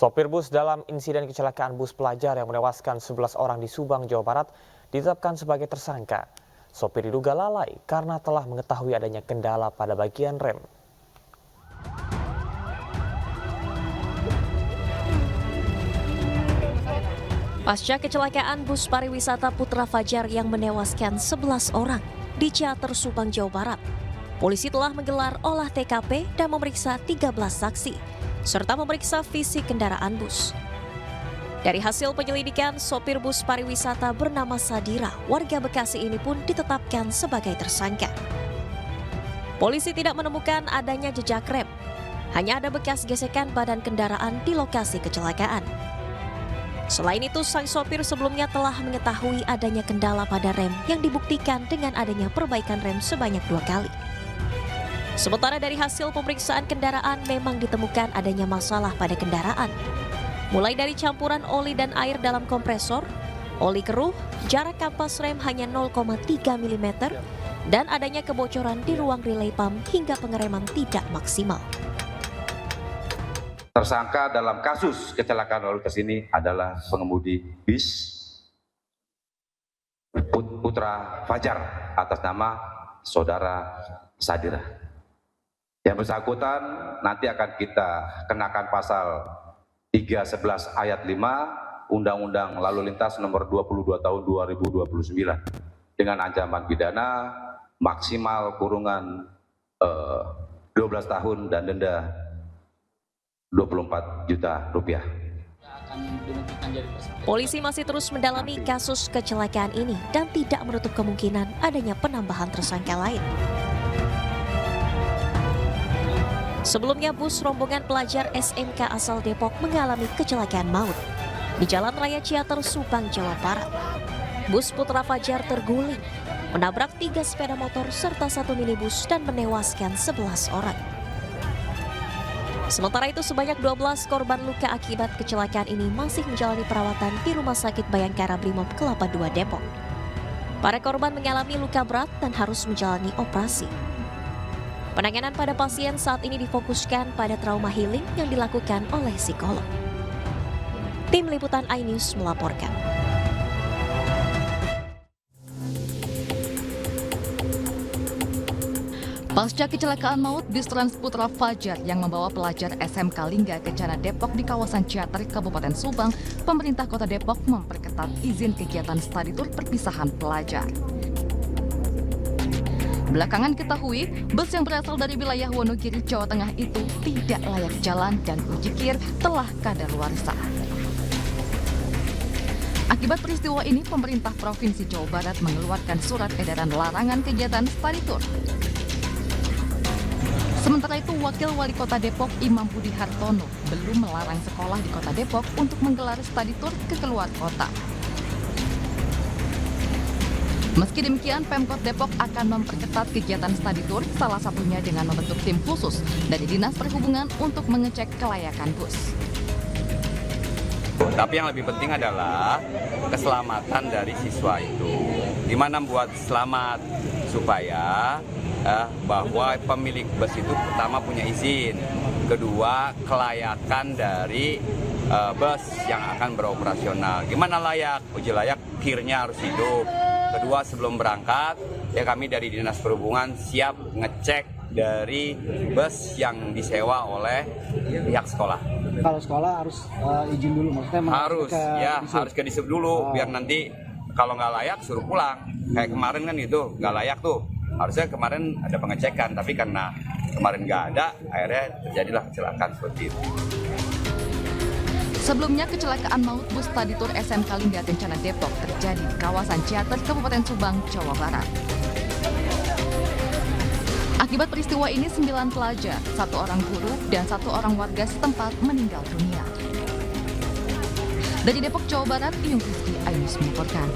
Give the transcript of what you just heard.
Sopir bus dalam insiden kecelakaan bus pelajar yang menewaskan 11 orang di Subang, Jawa Barat ditetapkan sebagai tersangka. Sopir diduga lalai karena telah mengetahui adanya kendala pada bagian rem. Pasca kecelakaan bus pariwisata Putra Fajar yang menewaskan 11 orang di Ciater, Subang, Jawa Barat, polisi telah menggelar olah TKP dan memeriksa 13 saksi, serta memeriksa fisik kendaraan bus. Dari hasil penyelidikan, sopir bus pariwisata bernama Sadira, warga Bekasi ini pun ditetapkan sebagai tersangka. Polisi tidak menemukan adanya jejak rem, hanya ada bekas gesekan badan kendaraan di lokasi kecelakaan. Selain itu, sang sopir sebelumnya telah mengetahui adanya kendala pada rem yang dibuktikan dengan adanya perbaikan rem sebanyak 2 kali. Sementara dari hasil pemeriksaan kendaraan memang ditemukan adanya masalah pada kendaraan. Mulai dari campuran oli dan air dalam kompresor, oli keruh, jarak kampas rem hanya 0,3 mm, dan adanya kebocoran di ruang relay pump hingga pengereman tidak maksimal. Tersangka dalam kasus kecelakaan lalu lintas ini adalah pengemudi bis Putra Fajar atas nama saudara Sadira. Yang bersangkutan nanti akan kita kenakan pasal 311 ayat 5 Undang-Undang Lalu Lintas nomor 22 tahun 2029 dengan ancaman pidana maksimal kurungan 12 tahun dan denda 24 juta rupiah. Polisi masih terus mendalami kasus kecelakaan ini dan tidak menutup kemungkinan adanya penambahan tersangka lain. Sebelumnya, bus rombongan pelajar SMK asal Depok mengalami kecelakaan maut di Jalan Raya Ciater, Subang, Jawa Barat. Bus Putra Fajar terguling, menabrak 3 sepeda motor serta 1 minibus dan menewaskan 11 orang. Sementara itu, sebanyak 12 korban luka akibat kecelakaan ini masih menjalani perawatan di Rumah Sakit Bayangkara Brimob Kelapa II Depok. Para korban mengalami luka berat dan harus menjalani operasi. Penanganan pada pasien saat ini difokuskan pada trauma healing yang dilakukan oleh psikolog. Tim Liputan iNews melaporkan. Pasca kecelakaan maut bis Trans Putra Fajar yang membawa pelajar SMK Lingga Kencana Depok di kawasan Ciater, Kabupaten Subang, pemerintah Kota Depok memperketat izin kegiatan studi tur perpisahan pelajar. Belakangan ketahui, bus yang berasal dari wilayah Wonogiri, Jawa Tengah itu tidak layak jalan dan ujikir telah kadaluarsa. Akibat peristiwa ini, pemerintah Provinsi Jawa Barat mengeluarkan surat edaran larangan kegiatan studi tur. Sementara itu, Wakil Wali Kota Depok Imam Budi Hartono belum melarang sekolah di Kota Depok untuk menggelar studi tur ke keluar kota. Meski demikian, Pemkot Depok akan memperketat kegiatan studi tur, salah satunya dengan membentuk tim khusus dari Dinas Perhubungan untuk mengecek kelayakan bus. Tapi yang lebih penting adalah keselamatan dari siswa itu. Gimana buat selamat supaya bahwa pemilik bus itu pertama punya izin, kedua kelayakan dari bus yang akan beroperasional. Gimana layak? Uji layak, kirnya harus hidup. Kedua, sebelum berangkat, ya kami dari Dinas Perhubungan siap ngecek dari bus yang disewa oleh pihak sekolah. Kalau sekolah harus izin dulu, maksudnya harus ke disub dulu, biar nanti kalau nggak layak suruh pulang. Kayak kemarin kan itu nggak layak tuh. Harusnya kemarin ada pengecekan, tapi karena kemarin nggak ada, akhirnya terjadilah kecelakaan seperti itu. Sebelumnya, kecelakaan maut bus studi tur SMK Lingga Kencana Depok terjadi di kawasan Ciater, Kabupaten Subang, Jawa Barat. Akibat peristiwa ini, 9 pelajar, 1 orang guru, dan 1 orang warga setempat meninggal dunia. Dari Depok, Jawa Barat, Iyung Rizky, iNews melaporkan.